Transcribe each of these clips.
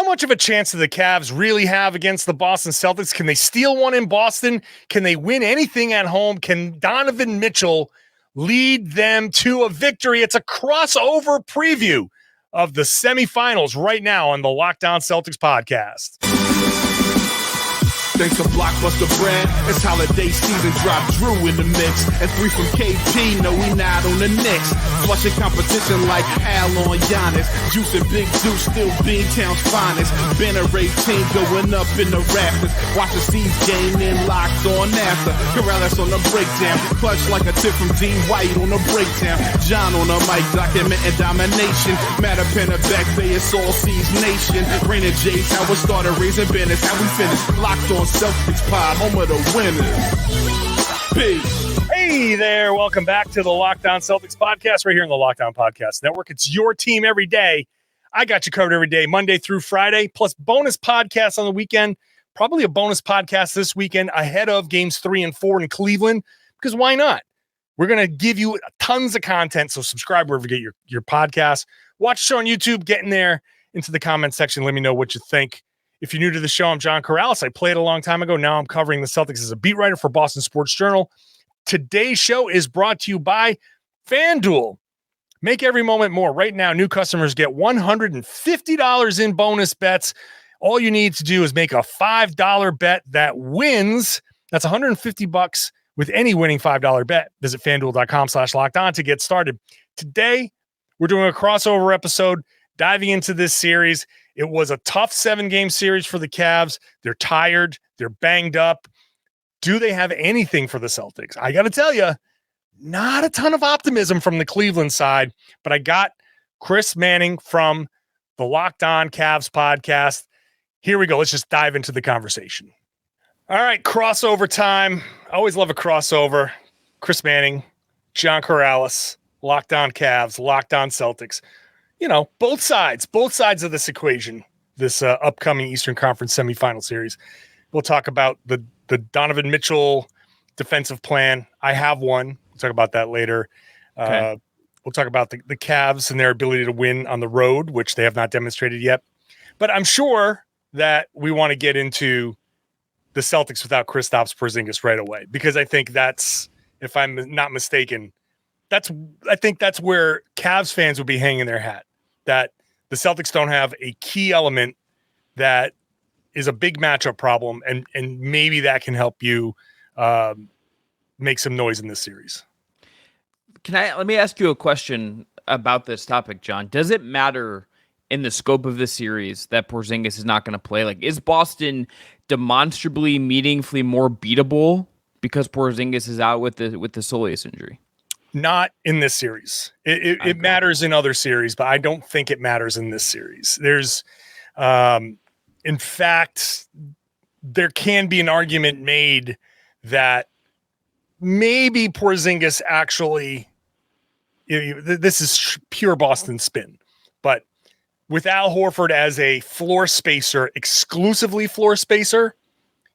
much of a chance do the Cavs really have against the Boston Celtics? Can they steal one in Boston? Can they win anything at home? Can Donovan Mitchell lead them to a victory? It's a crossover preview of the semifinals right now on the Locked On Celtics podcast. Thanks to Blockbuster Brand, it's holiday season, drop Drew in the mix. And 3 from KP, no we not on the Knicks. Flushing competition like Al on Giannis. Juice and Big Juice, still B-Town's finest. Banner 18 going up in the rafters. Watch the C's game in locked on NASA. Karalis on the breakdown, clutch like a tip from D. White on the breakdown. John on the mic, documenting domination. Matter pen a back, say it's all C's nation. Rain and Jace, how we started, raising banners, how we finish. Locked on Celtics pod, home of the winners. Peace. Hey there, welcome back to the Locked On Celtics podcast right here on the Locked On Podcast Network. It's your team every day. I got you covered every day, Monday through Friday, plus bonus podcasts on the weekend. Probably a bonus podcast this weekend ahead of games 3 and 4 in Cleveland, because why not? We're going to give you tons of content, so subscribe wherever you get your podcasts. Watch the show on YouTube, get in there into the comment section. Let me know what you think. If you're new to the show, I'm John Karalis. I played a long time ago. Now I'm covering the Celtics as a beat writer for Boston Sports Journal. Today's show is brought to you by FanDuel. Make every moment more. Right now, new customers get $150 in bonus bets. All you need to do is make a $5 bet that wins. That's $150 with any winning $5 bet. Visit FanDuel.com/lockedon to get started. Today, we're doing a crossover episode, diving into this series. It was a tough 7-game series for the Cavs. They're tired. They're banged up. Do they have anything for the Celtics? I got to tell you, not a ton of optimism from the Cleveland side, but I got Chris Manning from the Locked On Cavs podcast. Here we go. Let's just dive into the conversation. All right, crossover time. I always love a crossover. Chris Manning, John Karalis, Locked On Cavs, Locked On Celtics. You know, both sides of this equation, this upcoming Eastern Conference semifinal series. We'll talk about the Donovan Mitchell defensive plan. I have one. We'll talk about that later. Okay. We'll talk about the Cavs and their ability to win on the road, which they have not demonstrated yet. But I'm sure that we want to get into the Celtics without Kristaps Porzingis right away, because I think that's, if I'm not mistaken, I think that's where Cavs fans would be hanging their hat, that the Celtics don't have a key element that is a big matchup problem, and maybe that can help you make some noise in this series. Let me ask you a question about this topic, John. Does it matter in the scope of this series that Porzingis is not going to play? Like, is Boston demonstrably, meaningfully more beatable because Porzingis is out with the soleus injury? Not in this series. It matters in other series, but I don't think it matters in this series. There's, in fact, there can be an argument made that maybe Porzingis actually, this is pure Boston spin, but with Al Horford as a floor spacer, exclusively floor spacer,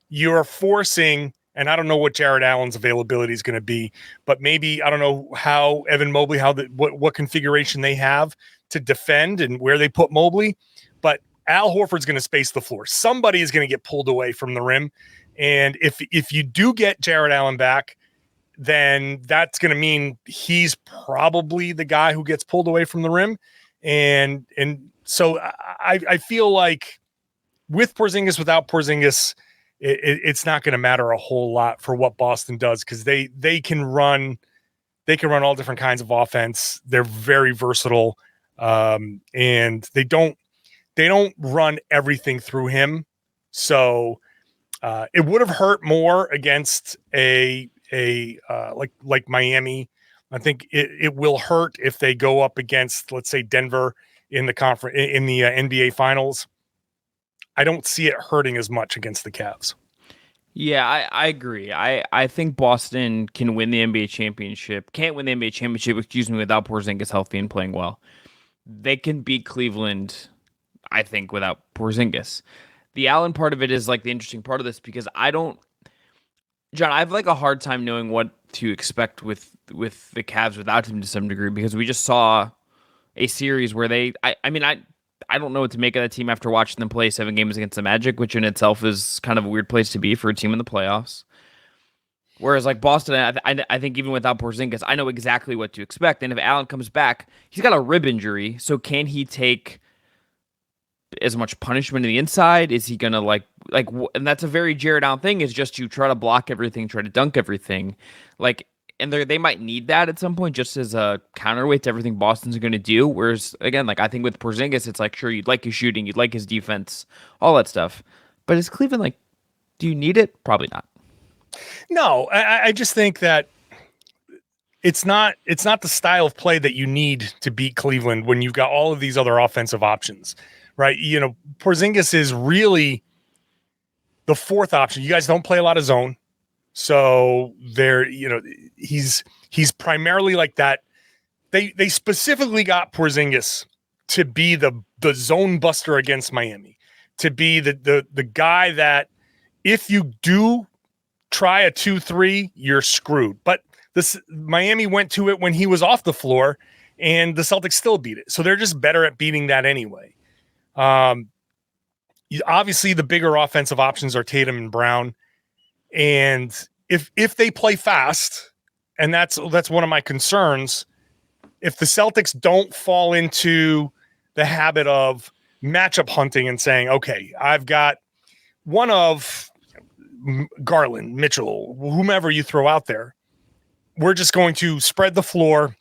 you're forcing, and I don't know what Jarrett Allen's availability is going to be, but maybe, I don't know how Evan Mobley, what configuration they have to defend and where they put Mobley, but Al Horford's going to space the floor. Somebody is going to get pulled away from the rim. And if you do get Jarrett Allen back, then that's going to mean he's probably the guy who gets pulled away from the rim. And so I feel like with Porzingis, without Porzingis, it's not going to matter a whole lot for what Boston does, because they can run all different kinds of offense. They're very versatile, and they don't run everything through him. So it would have hurt more against a like Miami. I think it will hurt if they go up against, let's say, Denver in the conference in the NBA Finals. I don't see it hurting as much against the Cavs. Yeah, I agree. I think Boston can win the NBA championship. Can't win the NBA championship, without Porzingis healthy and playing well. They can beat Cleveland, I think, without Porzingis. The Allen part of it is like the interesting part of this, because John, I have like a hard time knowing what to expect with the Cavs without him to some degree, because we just saw a series where I I don't know what to make of that team after watching them play 7 games against the Magic, which in itself is kind of a weird place to be for a team in the playoffs. Whereas like Boston, I think even without Porzingis, I know exactly what to expect. And if Allen comes back, he's got a rib injury, so can he take as much punishment in the inside? Is he gonna and that's a very Jarrett Allen thing, is just to try to block everything, try to dunk everything, and they might need that at some point just as a counterweight to everything Boston's going to do. Whereas again, I think with Porzingis, it's like, sure, you'd like his shooting, you'd like his defense, all that stuff, but is Cleveland do you need it? Probably not. No, I just think that it's not the style of play that you need to beat Cleveland when you've got all of these other offensive options, right? Porzingis is really the fourth option. You guys don't play a lot of zone. So he's primarily like that. They specifically got Porzingis to be the zone buster against Miami, to be the guy that if you do try a 2-3, you're screwed. But Miami went to it when he was off the floor, and the Celtics still beat it. So they're just better at beating that anyway. Obviously, the bigger offensive options are Tatum and Brown. And if they play fast, and that's one of my concerns, if the Celtics don't fall into the habit of matchup hunting and saying, okay, I've got one of Garland, Mitchell, whomever you throw out there, we're just going to spread the floor.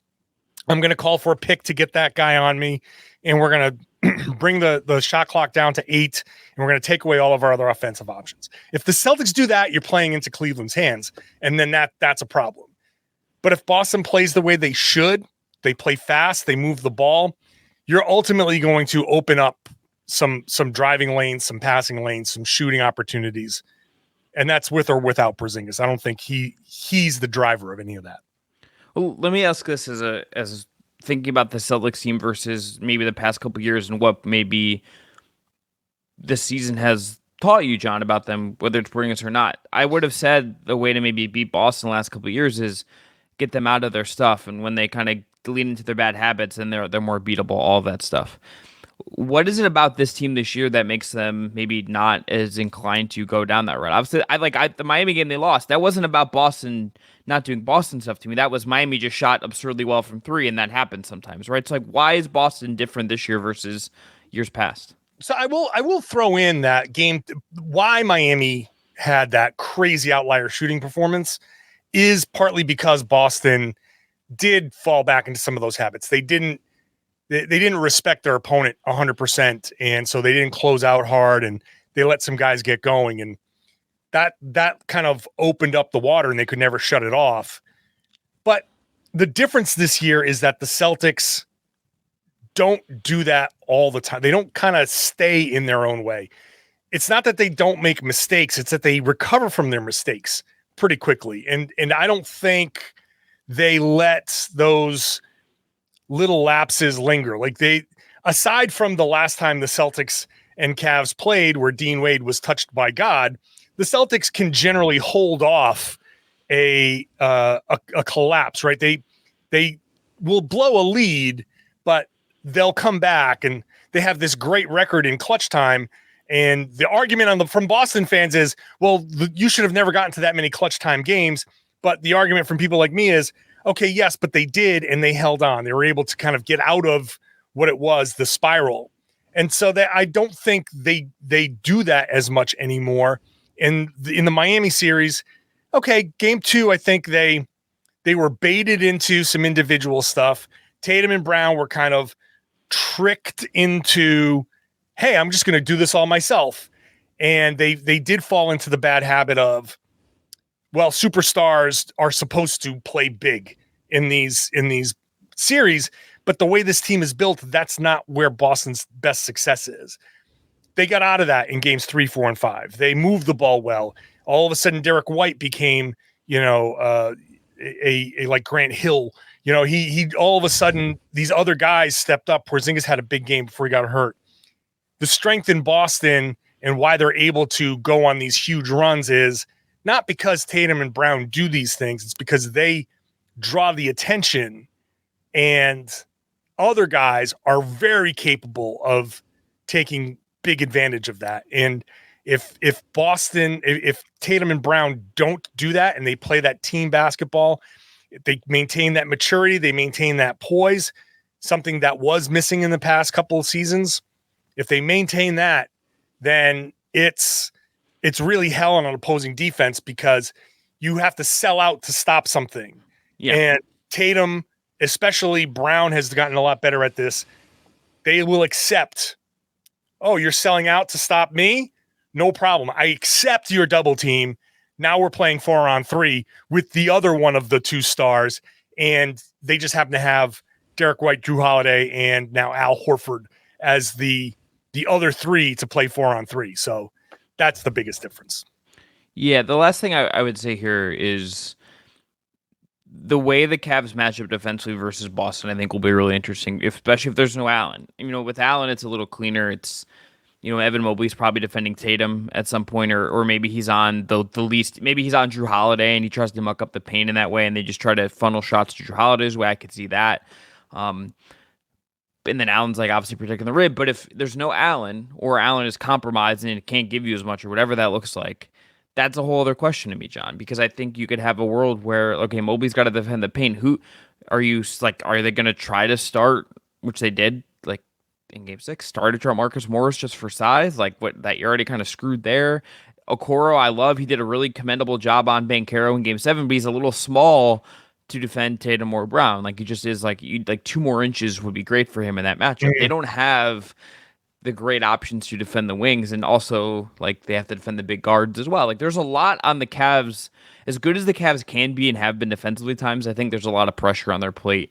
I'm going to call for a pick to get that guy on me, and we're going to bring the shot clock down to 8, and we're going to take away all of our other offensive options. If the Celtics do that, you're playing into Cleveland's hands, and then that's a problem. But if Boston plays the way they should, they play fast, they move the ball, you're ultimately going to open up some driving lanes, some passing lanes, some shooting opportunities, and that's with or without Porzingis. I don't think he's the driver of any of that. Well, let me ask this as thinking about the Celtics team versus maybe the past couple of years and what maybe this season has taught you, John, about them, whether it's Porzingis or not. I would have said the way to maybe beat Boston the last couple of years is get them out of their stuff, and when they kind of lean into their bad habits, and they're more beatable, all of that stuff. What is it about this team this year that makes them maybe not as inclined to go down that road? Obviously, the Miami game they lost. That wasn't about Boston not doing Boston stuff to me. That was Miami just shot absurdly well from 3, and that happens sometimes, right? So why is Boston different this year versus years past? So I will throw in that game. Why Miami had that crazy outlier shooting performance is partly because Boston did fall back into some of those habits. They didn't respect their opponent 100%, and so they didn't close out hard, and they let some guys get going, and that kind of opened up the water, and they could never shut it off. But the difference this year is that the Celtics don't do that all the time. They don't kind of stay in their own way. It's not that they don't make mistakes, it's that they recover from their mistakes pretty quickly, and I don't think they let those little lapses linger. Aside from the last time the Celtics and Cavs played where Dean Wade was touched by God, the Celtics can generally hold off a collapse, right? They will blow a lead, but they'll come back, and they have this great record in clutch time. And the argument from Boston fans is, well, you should have never gotten to that many clutch time games. But the argument from people like me is, okay, yes, but they did, and they held on. They were able to kind of get out of what it was, the spiral. And so that I don't think they do that as much anymore. In the Miami series, okay, game 2, I think they were baited into some individual stuff. Tatum and Brown were kind of tricked into, hey, I'm just going to do this all myself. And they did fall into the bad habit of, well, superstars are supposed to play big in these series, but the way this team is built, that's not where Boston's best success is. They got out of that in games 3, 4, and 5. They moved the ball well. All of a sudden, Derek White became, a like Grant Hill. He all of a sudden, these other guys stepped up. Porzingis had a big game before he got hurt. The strength in Boston and why they're able to go on these huge runs is not because Tatum and Brown do these things. It's because they draw the attention, and other guys are very capable of taking big advantage of that. And if Boston, if Tatum and Brown don't do that and they play that team basketball, if they maintain that maturity, they maintain that poise, something that was missing in the past couple of seasons. If they maintain that, then it's really hell on an opposing defense because you have to sell out to stop something. Yeah. And Tatum, especially Brown, has gotten a lot better at this. They will accept, oh, you're selling out to stop me? No problem. I accept your double team. Now we're playing 4-on-3 with the other one of the two stars, and they just happen to have Derek White, Drew Holiday, and now Al Horford as the other three to play 4-on-3. So that's the biggest difference. Yeah, the last thing I would say here is the way the Cavs match up defensively versus Boston, I think will be really interesting, especially if there's no Allen. With Allen, it's a little cleaner. It's, Evan Mobley's probably defending Tatum at some point, or maybe he's on the least, maybe he's on Drew Holiday and he tries to muck up the paint in that way and they just try to funnel shots to Drew Holiday's way. I could see that. And then Allen's obviously protecting the rim, but if there's no Allen or Allen is compromised and it can't give you as much or whatever that looks like, that's a whole other question to me, John, because I think you could have a world where, okay, Mobley's got to defend the paint. Who are you are they going to try to start, which they did in game 6, started Marcus Morris just for size? That you're already kind of screwed there. Okoro, I love. He did a really commendable job on Banchero in game 7, but he's a little small to defend Tatum or Brown. He just is 2 more inches would be great for him in that matchup. Mm-hmm. They don't have the great options to defend the wings, and also they have to defend the big guards as well. There's a lot on the Cavs. As good as the Cavs can be and have been defensively times, I think there's a lot of pressure on their plate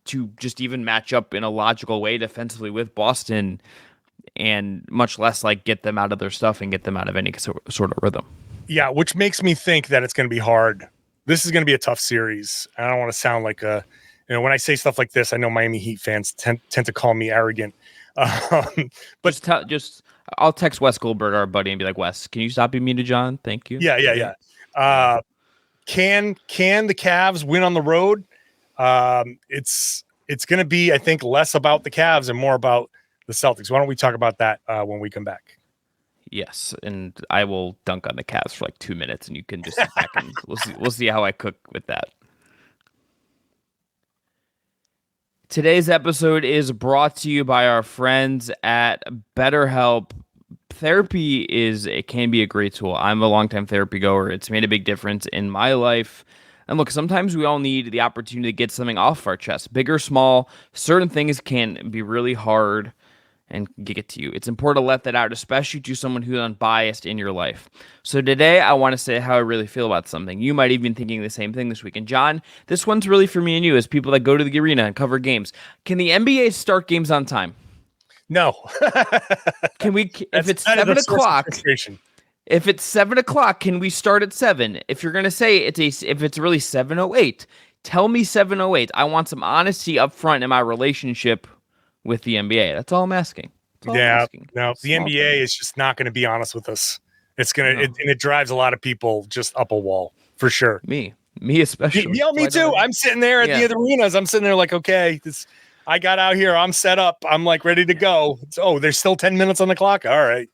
to just even match up in a logical way defensively with Boston, and much less get them out of their stuff and get them out of any sort of rhythm. Yeah, which makes me think that it's going to be hard. This is going to be a tough series. I don't want to sound like when I say stuff like this, I know Miami Heat fans tend to call me arrogant. But I'll text Wes Goldberg, our buddy, and be like, Wes, can you stop being mean to John? Thank you. Yeah. Can the Cavs win on the road? It's going to be, I think, less about the Cavs and more about the Celtics. Why don't we talk about that when we come back? Yes, and I will dunk on the Cavs for 2 minutes, and you can just sit back and we'll see how I cook with that. Today's episode is brought to you by our friends at BetterHelp. Therapy can be a great tool. I'm a longtime therapy goer. It's made a big difference in my life. And look, sometimes we all need the opportunity to get something off our chest, big or small. Certain things can be really hard and get to you. It's important to let that out, especially to someone who's unbiased in your life. So today, I want to say how I really feel about something. You might even be thinking the same thing this week. And John, this one's really for me and you as people that go to the arena and cover games. Can the NBA start games on time? No. Can we? If it's 7 o'clock. If it's 7 o'clock, can we start at 7? If you're gonna say if it's really 7:08, tell me 7:08. I want some honesty up front in my relationship with the NBA. That's all I'm asking. No, the NBA is just not going to be honest with us. It's gonna, and it drives a lot of people just up a wall for sure. Me especially. Me too. I'm sitting there at the arenas. I'm sitting there okay, I got out here. I'm set up. I'm ready to go. There's still 10 minutes on the clock. All right.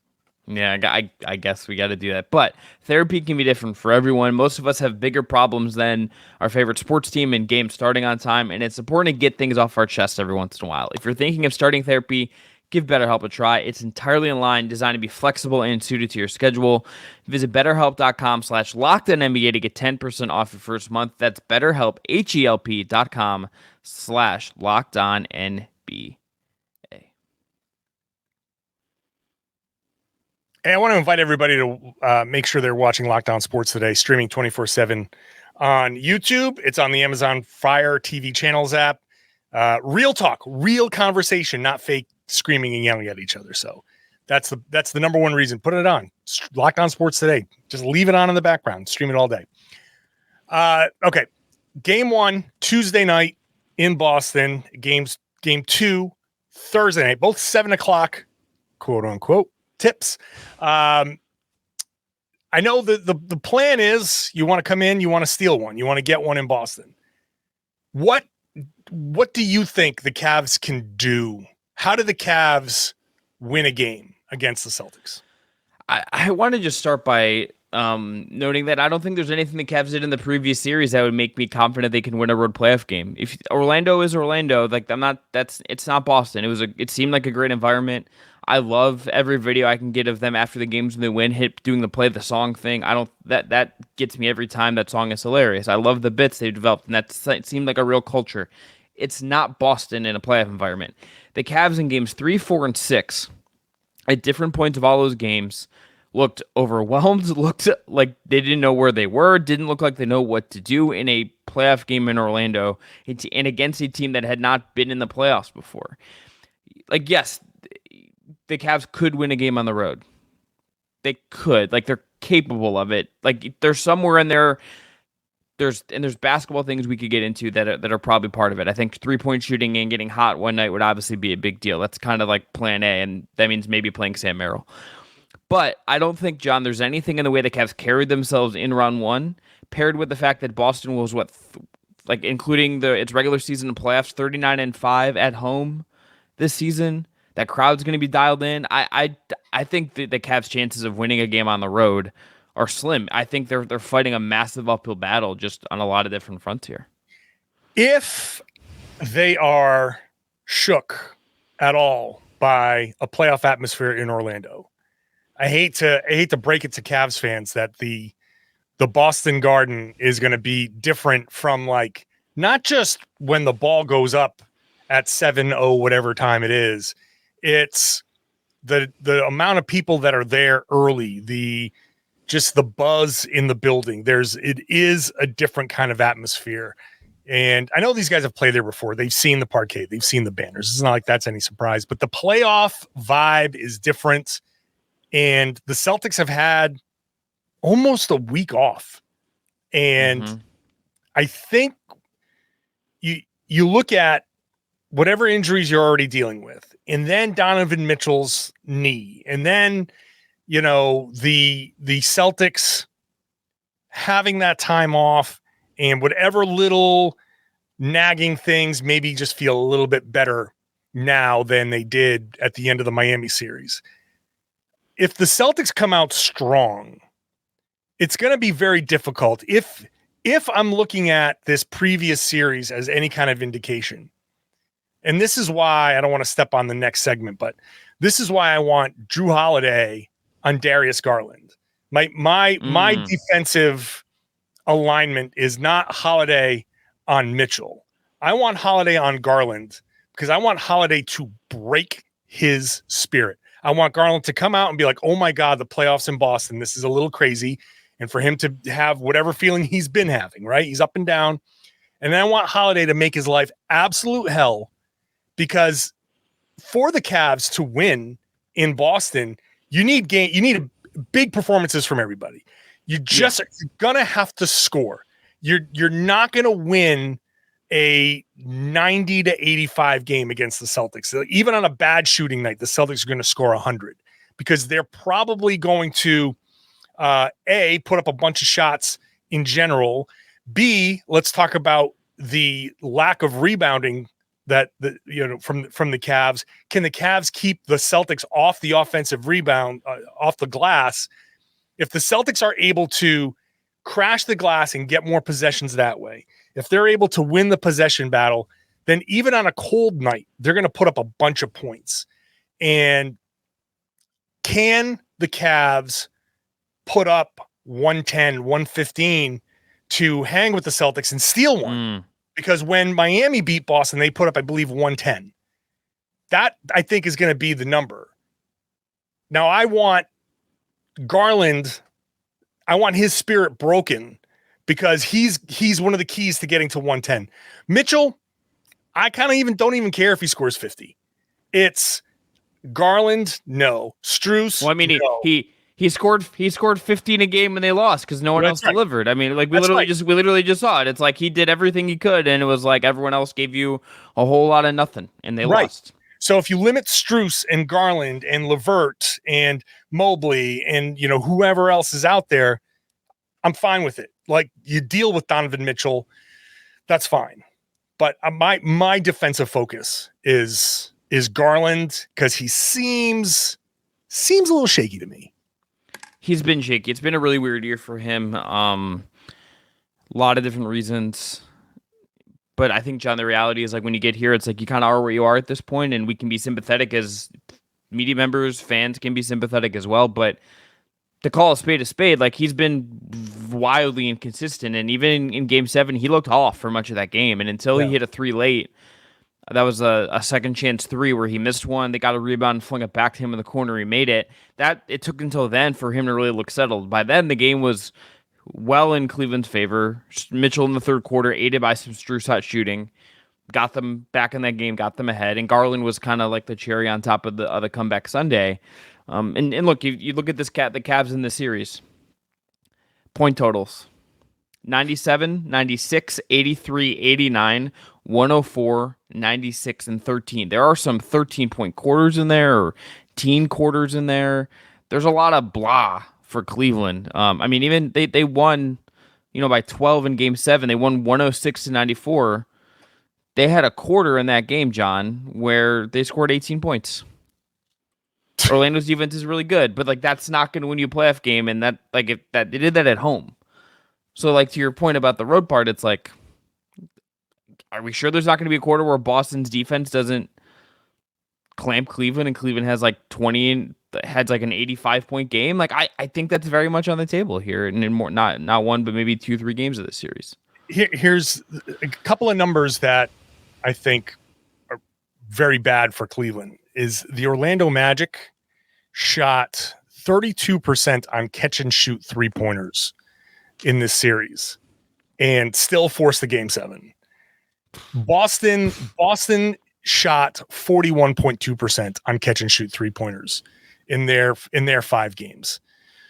Yeah, I guess we got to do that. But therapy can be different for everyone. Most of us have bigger problems than our favorite sports team and games starting on time, and it's important to get things off our chest every once in a while. If you're thinking of starting therapy, give BetterHelp a try. It's entirely online, designed to be flexible and suited to your schedule. Visit BetterHelp.com/LockedOnNBA to get 10% off your first month. That's BetterHelp, HELP.com/LockedOnNBA. And I want to invite everybody to make sure they're watching Lockdown Sports Today, streaming 24/7 on YouTube. It's on the Amazon Fire TV channels app. Real talk, real conversation, not fake screaming and yelling at each other. So that's the number one reason. Put it on. Lockdown Sports Today. Just leave it on in the background. Stream it all day. Okay. Game 1, Tuesday night in Boston. Game 2, Thursday night. Both 7 o'clock, quote unquote. Tips. I know the plan is you want to come in, you want to steal one, you want to get one in Boston. What do you think the Cavs can do? How do the Cavs win a game against the Celtics? I want to just start by noting that I don't think there's anything the Cavs did in the previous series that would make me confident they can win a road playoff game. If Orlando is Orlando, like it's not Boston. It seemed like a great environment. I love every video I can get of them after the games when they win, doing the song thing. That gets me every time. That song is hilarious. I love the bits they've developed, and it seemed like a real culture. It's not Boston in a playoff environment. The Cavs in games 3, 4, and 6, at different points of all those games, looked overwhelmed, looked like they didn't know where they were, didn't look like they know what to do in a playoff game in Orlando and against a team that had not been in the playoffs before. Like, yes, the Cavs could win a game on the road. They could. Like, they're capable of it. Like, there's somewhere in there. There's basketball things we could get into that are probably part of it. I think 3-point shooting and getting hot one night would obviously be a big deal. That's kind of like plan A, and that means maybe playing Sam Merrill. But I don't think, John, there's anything in the way the Cavs carried themselves in round one, paired with the fact that Boston was including its regular season and playoffs, 39-5 at home this season. That crowd's going to be dialed in. I think the Cavs' chances of winning a game on the road are slim. I think they're fighting a massive uphill battle just on a lot of different fronts here. If they are shook at all by a playoff atmosphere in Orlando, I hate to break it to Cavs fans that the Boston Garden is going to be different from, like, not just when the ball goes up at 7-0 whatever time it is. It's the amount of people that are there early, just the buzz in the building. It is a different kind of atmosphere. And I know these guys have played there before. They've seen the parquet. They've seen the banners. It's not like that's any surprise. But the playoff vibe is different. And the Celtics have had almost a week off. And I think you look at whatever injuries you're already dealing with, and then Donovan Mitchell's knee, and then, the Celtics having that time off, and whatever little nagging things maybe just feel a little bit better now than they did at the end of the Miami series. If the Celtics come out strong, it's going to be very difficult. If I'm looking at this previous series as any kind of indication, and this is why I don't want to step on the next segment, but this is why I want Drew Holiday on Darius Garland. My defensive alignment is not Holiday on Mitchell. I want Holiday on Garland because I want Holiday to break his spirit. I want Garland to come out and be like, oh my God, the playoffs in Boston, this is a little crazy. And for him to have whatever feeling he's been having, right? He's up and down. And then I want Holiday to make his life absolute hell, because for the Cavs to win in Boston, you need big performances from everybody. You're going to have to score. You're not going to win a 90-85 game against the Celtics. Even on a bad shooting night, the Celtics are going to score 100 because they're probably going to A, put up a bunch of shots in general. B, let's talk about the lack of rebounding from the Cavs. Can the Cavs keep the Celtics off the offensive rebound, off the glass? If the Celtics are able to crash the glass and get more possessions that way, if they're able to win the possession battle, then even on a cold night, they're going to put up a bunch of points. And can the Cavs put up 110, 115 to hang with the Celtics and steal one? Because when Miami beat Boston, they put up, I believe, 110. That, I think, is going to be the number. Now, I want Garland, I want his spirit broken because he's one of the keys to getting to 110. Mitchell, I kind of don't even care if he scores 50. It's Garland, no. Strus, well, I mean, no. He scored 50 in a game when they lost because no one else delivered. I mean, like we literally just saw it. It's like he did everything he could, and it was like everyone else gave you a whole lot of nothing, and they lost. So if you limit Strus and Garland and LeVert and Mobley and whoever else is out there, I'm fine with it. Like, you deal with Donovan Mitchell, that's fine. But my defensive focus is is Garland, because he seems a little shaky to me. He's been shaky. It's been a really weird year for him. A lot of different reasons. But I think, John, the reality is, like, when you get here, it's like you kind of are where you are at this point, and we can be sympathetic as media members, fans can be sympathetic as well. But to call a spade, like, he's been wildly inconsistent. And even in Game 7, he looked off for much of that game. And until he hit a 3 late, that was a second chance 3 where he missed one. They got a rebound and flung it back to him in the corner. He made it. It took until then for him to really look settled. By then, the game was well in Cleveland's favor. Mitchell in the third quarter, aided by some true shot shooting, got them back in that game, got them ahead. And Garland was kind of like the cherry on top of the comeback Sunday. And look, you look at the Cavs in this series. Point totals: 97, 96, 83, 89, 104, 96, and 13. There are some 13-point quarters in there, or teen quarters in there. There's a lot of blah for Cleveland. I mean, even they won, by 12 in Game 7. They won 106-94. They had a quarter in that game, John, where they scored 18 points. Orlando's defense is really good, but, like, that's not going to win you a playoff game, and that, like, if that they did that at home. So, like, to your point about the road part, it's like, are we sure there's not going to be a quarter where Boston's defense doesn't clamp Cleveland and Cleveland has like 20 and has like an 85-point game? Like, I think that's very much on the table here, and in more not one but maybe 2-3 games of this series. Here's a couple of numbers that I think are very bad for Cleveland. Is the Orlando Magic shot 32% on catch and shoot 3-pointers in this series and still forced the Game 7. Boston shot 41.2% on catch and shoot 3-pointers in their 5 games.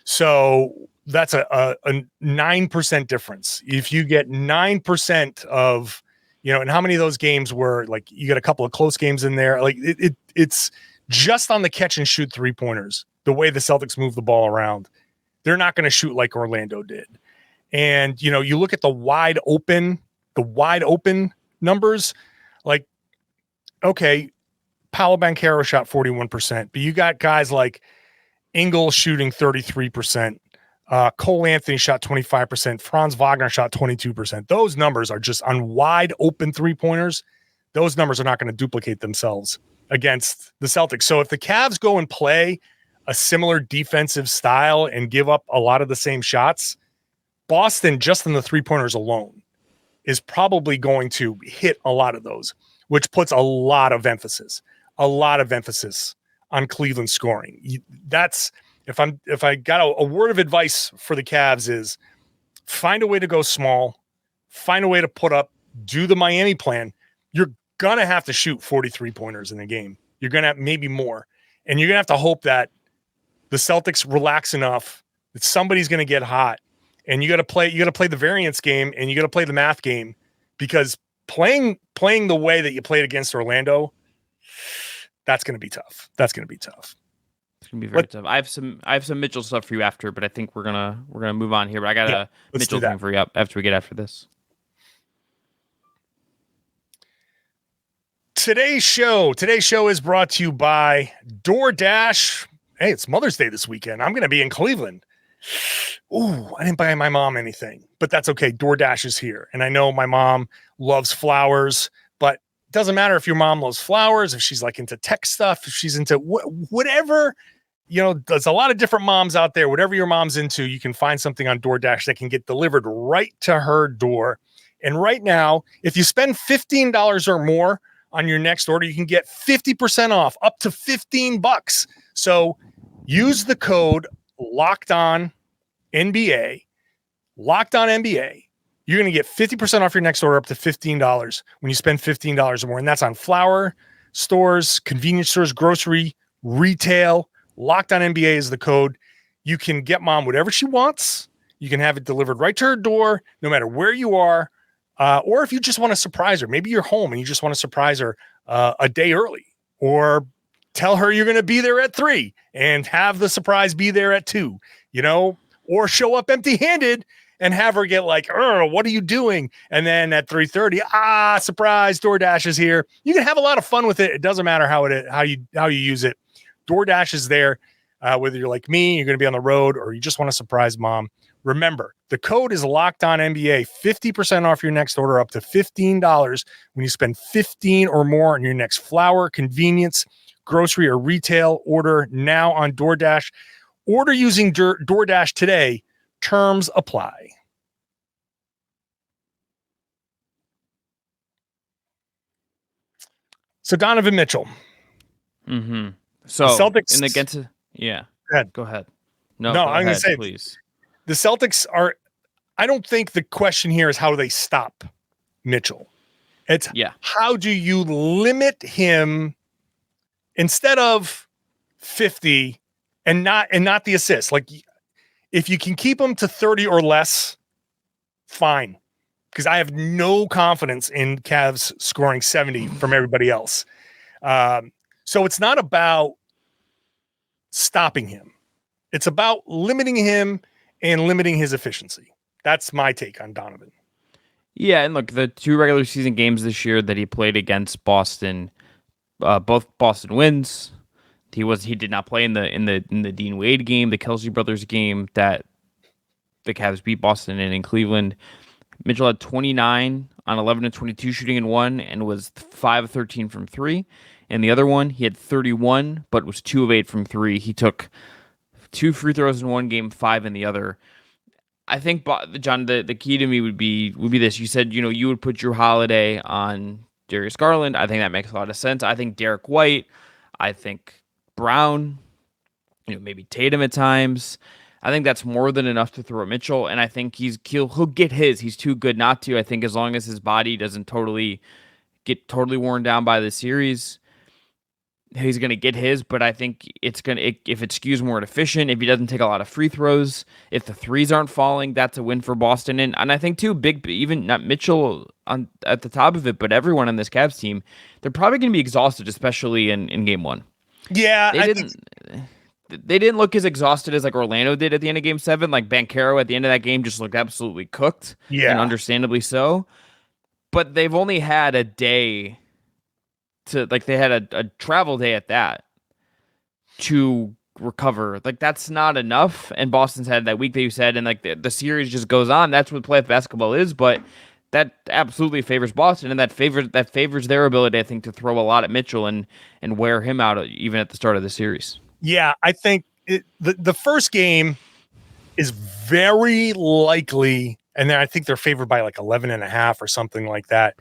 So that's a 9% difference. If you get 9% of, and how many of those games were like, you got a couple of close games in there, like it's just on the catch and shoot 3-pointers, the way the Celtics move the ball around, they're not going to shoot like Orlando did. And, you look at the wide open numbers, like, okay, Paolo Banchero shot 41%, but you got guys like Ingles shooting 33%. Cole Anthony shot 25%. Franz Wagner shot 22%. Those numbers are just on wide open 3-pointers. Those numbers are not going to duplicate themselves against the Celtics. So if the Cavs go and play a similar defensive style and give up a lot of the same shots, Boston, just in the 3-pointers alone, is probably going to hit a lot of those, which puts a lot of emphasis on Cleveland scoring. That's if I got a word of advice for the Cavs is find a way to go small, find a way to put up, do the Miami plan. You're gonna have to shoot 43-pointers in a game. You're gonna have maybe more, and you're gonna have to hope that the Celtics relax enough that somebody's gonna get hot. And you got to play the variance game, and you got to play the math game, because playing the way that you played against Orlando, that's going to be tough. It's going to be very tough. I have some Mitchell stuff for you after, but I think we're gonna move on here. But I got a Mitchell thing for you after we get after this. Today's show is brought to you by DoorDash. Hey, it's Mother's Day this weekend. I'm going to be in Cleveland. Ooh, I didn't buy my mom anything, but that's okay. DoorDash is here. And I know my mom loves flowers, but it doesn't matter if your mom loves flowers, if she's like into tech stuff, if she's into whatever, there's a lot of different moms out there. Whatever your mom's into, you can find something on DoorDash that can get delivered right to her door. And right now, if you spend $15 or more on your next order, you can get 50% off, up to $15. So use the code Locked On NBA. You're going to get 50% off your next order, up to $15 when you spend $15 or more. And that's on flower stores, convenience stores, grocery, retail. Locked On NBA is the code. You can get mom whatever she wants. You can have it delivered right to her door, no matter where you are. Or if you just want to surprise her, maybe you're home and you just want to surprise her a day early, or tell her you're going to be there at 3 and have the surprise be there at 2, or show up empty-handed and have her get like, what are you doing? And then at 3:30, surprise, DoorDash is here. You can have a lot of fun with it. It doesn't matter how you use it. DoorDash is there. Whether you're like me, you're going to be on the road, or you just want to surprise mom. Remember, the code is Locked On NBA. 50% off your next order, up to $15 when you spend 15 or more on your next flour, convenience, grocery, or retail order now on DoorDash. Order using DoorDash today. Terms apply. So Donovan Mitchell. Mm-hmm. So Celtics and against go ahead. No, I'm going to say, please. The Celtics are. I don't think the question here is how they stop Mitchell. It's how do you limit him instead of 50 and not the assist. Like if you can keep him to 30 or less, fine. Because I have no confidence in Cavs scoring 70 from everybody else. So it's not about stopping him. It's about limiting him and limiting his efficiency. That's my take on Donovan. Yeah, and look, the 2 regular season games this year that he played against Boston, both Boston wins. He did not play in the Dean Wade game, the Kelsey brothers game that the Cavs beat Boston in Cleveland. Mitchell had 29 on 11 and 22 shooting in one and was 5 of 13 from 3. And the other one, he had 31, but was 2 of 8 from 3. He took 2 free throws in one game, 5 in the other. I think, John, the key to me would be this. You said, you would put your Holiday on Darius Garland. I think that makes a lot of sense. I think Derek White. I think Brown. Maybe Tatum at times. I think that's more than enough to throw at Mitchell, and I think he'll get his. He's too good not to. I think as long as his body doesn't get totally worn down by the series, he's going to get his. But I think if it skews more efficient, if he doesn't take a lot of free throws, if the threes aren't falling, that's a win for Boston. And I think too, even not Mitchell at the top of it, but everyone on this Cavs team, they're probably going to be exhausted, especially in game 1. Yeah, They didn't look as exhausted as like Orlando did at the end of Game 7. Like Banchero at the end of that game just looked absolutely cooked, and understandably so. But they've only had a day they had a travel day at that to recover. Like that's not enough. And Boston's had that week that you said, and like the series just goes on. That's what playoff basketball is. But that absolutely favors Boston, and that favors their ability, I think, to throw a lot at Mitchell and wear him out even at the start of the series. Yeah, I think the first game is very likely, and then I think they're favored by like 11.5 or something like that.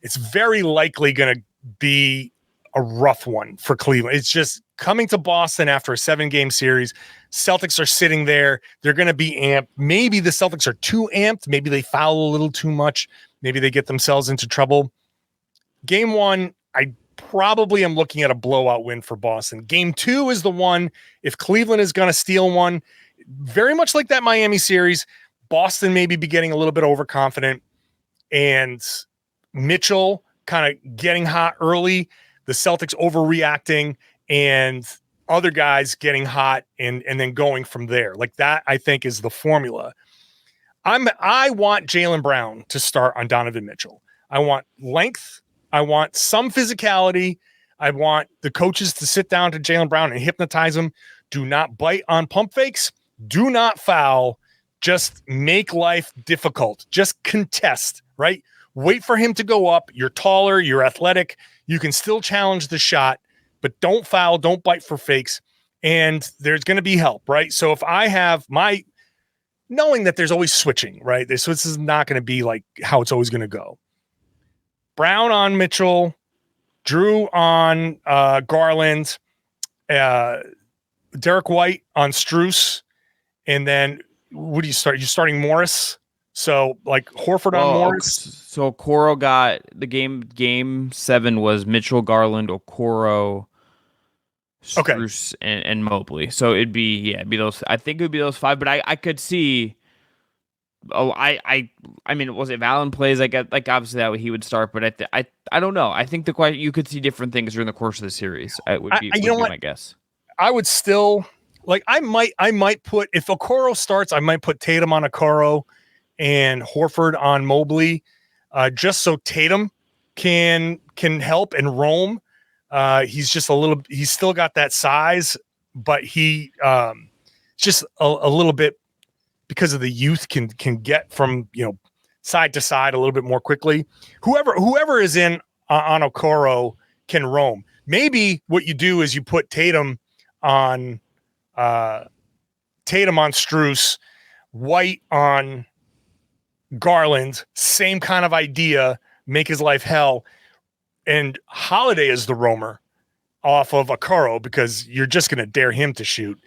It's very likely going to be a rough one for Cleveland. It's just coming to Boston after a 7-game series. Celtics are sitting there. They're going to be amped. Maybe the Celtics are too amped. Maybe they foul a little too much. Maybe they get themselves into trouble. Game 1, I probably am looking at a blowout win for Boston. Game 2 is the one, if Cleveland is going to steal one, very much like that Miami series, Boston maybe be getting a little bit overconfident, and Mitchell kind of getting hot early, the Celtics overreacting, and other guys getting hot and then going from there. Like that, I think, is the formula. I want Jaylen Brown to start on Donovan Mitchell. I want length. I want some physicality. I want the coaches to sit down to Jaylen Brown and hypnotize him. Do not bite on pump fakes. Do not foul. Just make life difficult. Just contest, right? Wait for him to go up. You're taller. You're athletic. You can still challenge the shot, but don't foul. Don't bite for fakes. And there's going to be help, right? So if I have knowing that there's always switching, right? So this is not going to be like how it's always going to go. Brown on Mitchell, Drew on Garland, Derek White on Strus, and then what do you start? You're starting Morris, so like Horford on Morris. So Okoro got the game 7 was Mitchell, Garland, Okoro, Strus, and Mobley. So it'd be those. I think it would be those 5, but I could see. Oh, I mean, was it Allen plays? Like obviously that way he would start, but I don't know. I think you could see different things during the course of the series. It would be my guess. I would still I might put, if Okoro starts, I might put Tatum on Okoro and Horford on Mobley, just so Tatum can help and roam. He's still got that size, but he just a little bit, because of the youth, can get from side to side a little bit more quickly. Whoever is in on Okoro can roam. Maybe what you do is you put Tatum on Strus, White on Garland, same kind of idea, make his life hell, and Holiday is the roamer off of Okoro, because you're just going to dare him to shoot.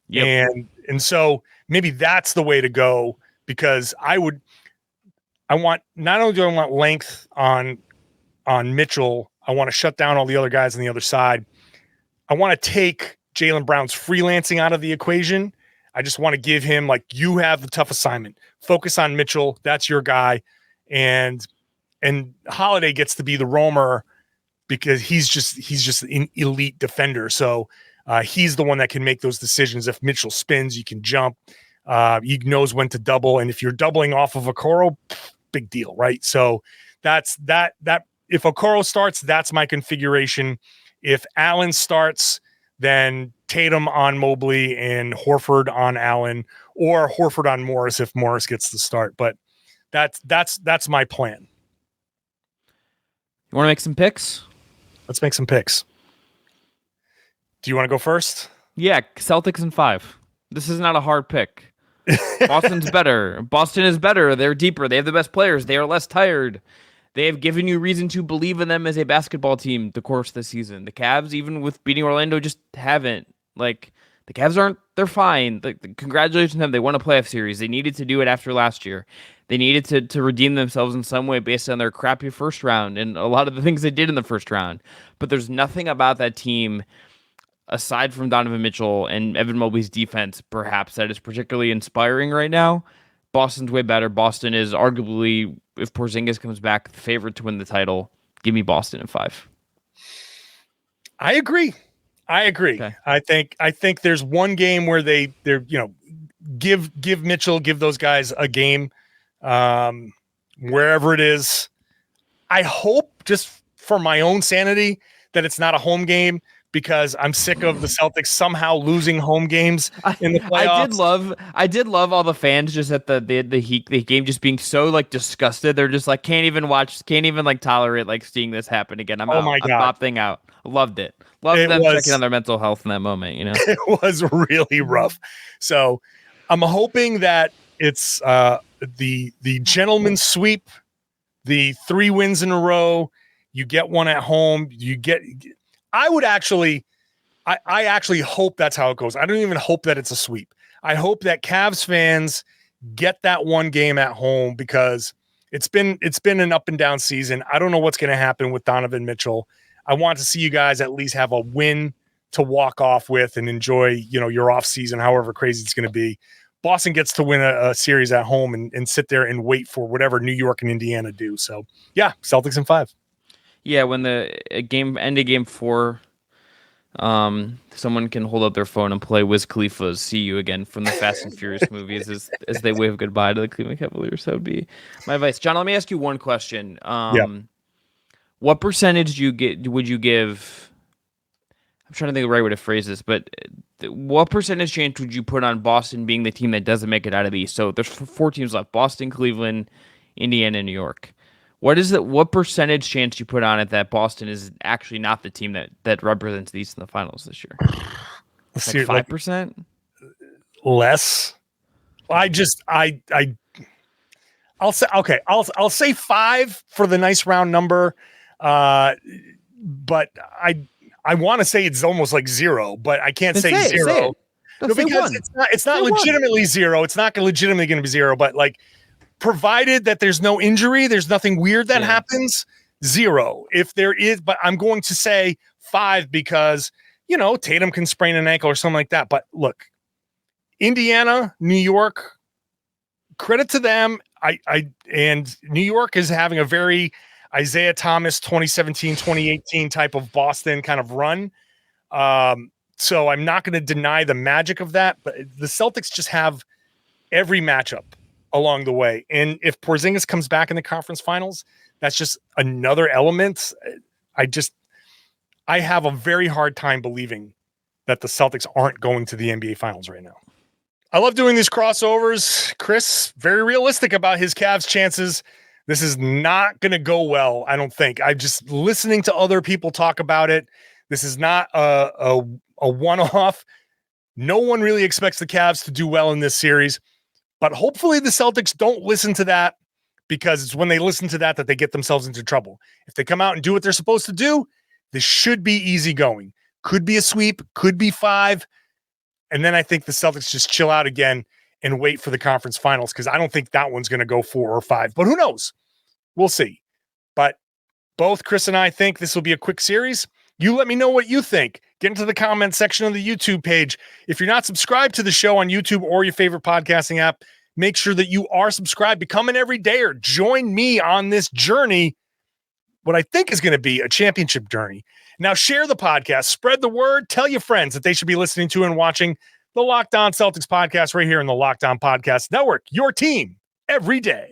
Yep. And so maybe that's the way to go, because not only do I want length on Mitchell, I want to shut down all the other guys on the other side. I want to take Jaylen Brown's freelancing out of the equation. I just want to give him, like, you have the tough assignment. Focus on Mitchell. That's your guy. And Holiday gets to be the roamer, because he's just an elite defender. So he's the one that can make those decisions. If Mitchell spins, you can jump. He knows when to double. And if you're doubling off of Okoro, big deal, right? So that's that. If Okoro starts, that's my configuration. If Allen starts, then Tatum on Mobley and Horford on Allen, or Horford on Morris if Morris gets the start. But that's my plan. You want to make some picks? Let's make some picks. Do you want to go first? Yeah, Celtics in 5. This is not a hard pick. Boston's better. Boston is better. They're deeper. They have the best players. They are less tired. They have given you reason to believe in them as a basketball team the course of the season. The Cavs, even with beating Orlando, just haven't. Like, the Cavs aren't, they're fine. Congratulations to them. They won a playoff series. They needed to do it after last year. They needed to redeem themselves in some way based on their crappy first round and a lot of the things they did in the first round. But there's nothing about that team, aside from Donovan Mitchell and Evan Mobley's defense, perhaps, that is particularly inspiring right now. Boston's way better. Boston is arguably, if Porzingis comes back, the favorite to win the title. Give me Boston in 5. I agree. Okay. I think there's one game where they're give Mitchell, give those guys a game, wherever it is. I hope, just for my own sanity, that it's not a home game, because I'm sick of the Celtics somehow losing home games in the playoffs. I did love all the fans just at the Heat game, just being so, like, disgusted. They're just like, can't even like tolerate, like, seeing this happen again. I'm opting out. Loved it. Loved them checking on their mental health in that moment. It was really rough. So I'm hoping that it's the gentleman's sweep, the 3 wins in a row. You get one at home. I actually hope that's how it goes. I don't even hope that it's a sweep. I hope that Cavs fans get that one game at home, because it's been an up and down season. I don't know what's going to happen with Donovan Mitchell. I want to see you guys at least have a win to walk off with and enjoy, your off season, however crazy it's going to be. Boston gets to win a series at home and sit there and wait for whatever New York and Indiana do. So yeah, Celtics in 5. Yeah, when the ended game 4, someone can hold up their phone and play Wiz Khalifa's "See You Again" from the Fast and Furious movies as they wave goodbye to the Cleveland Cavaliers. That would be my advice. John, let me ask you one question. What percentage would you give? I'm trying to think of the right way to phrase this, but what percentage chance would you put on Boston being the team that doesn't make it out of the East? So there's 4 teams left: Boston, Cleveland, Indiana, and New York. What percentage chance you put on it that Boston is actually not the team that represents the East in the finals this year? Like 5%? Less. I'll say, okay, I'll say 5 for the nice round number. But I want to say it's almost like 0, but I can't say 0. No, because it's not legitimately 0. It's not legitimately going to be 0, but, like, provided that there's no injury, there's nothing weird that happens, 0. If there is, but I'm going to say 5 because, Tatum can sprain an ankle or something like that. But look, Indiana, New York, credit to them. And New York is having a very Isaiah Thomas 2017, 2018 type of Boston kind of run. So I'm not going to deny the magic of that, but the Celtics just have every matchup along the way. And if Porzingis comes back in the conference finals, that's just another element. I have a very hard time believing that the Celtics aren't going to the NBA finals right now. I love doing these crossovers. Chris, very realistic about his Cavs chances. This is not going to go well, I don't think. I'm just listening to other people talk about it. This is not a one-off. No one really expects the Cavs to do well in this series, but hopefully the Celtics don't listen to that, because it's when they listen to that they get themselves into trouble. If they come out and do what they're supposed to do, this should be easy going. Could be a sweep, could be 5. And then I think the Celtics just chill out again and wait for the conference finals, because I don't think that one's going to go 4 or 5. But who knows? We'll see. But both Chris and I think this will be a quick series. You let me know what you think. Get into the comment section of the YouTube page. If you're not subscribed to the show on YouTube or your favorite podcasting app, make sure that you are subscribed. Become an everydayer. Join me on this journey, what I think is going to be a championship journey. Now share the podcast, spread the word, tell your friends that they should be listening to and watching the Locked On Celtics podcast right here in the Locked On Podcast Network, your team every day.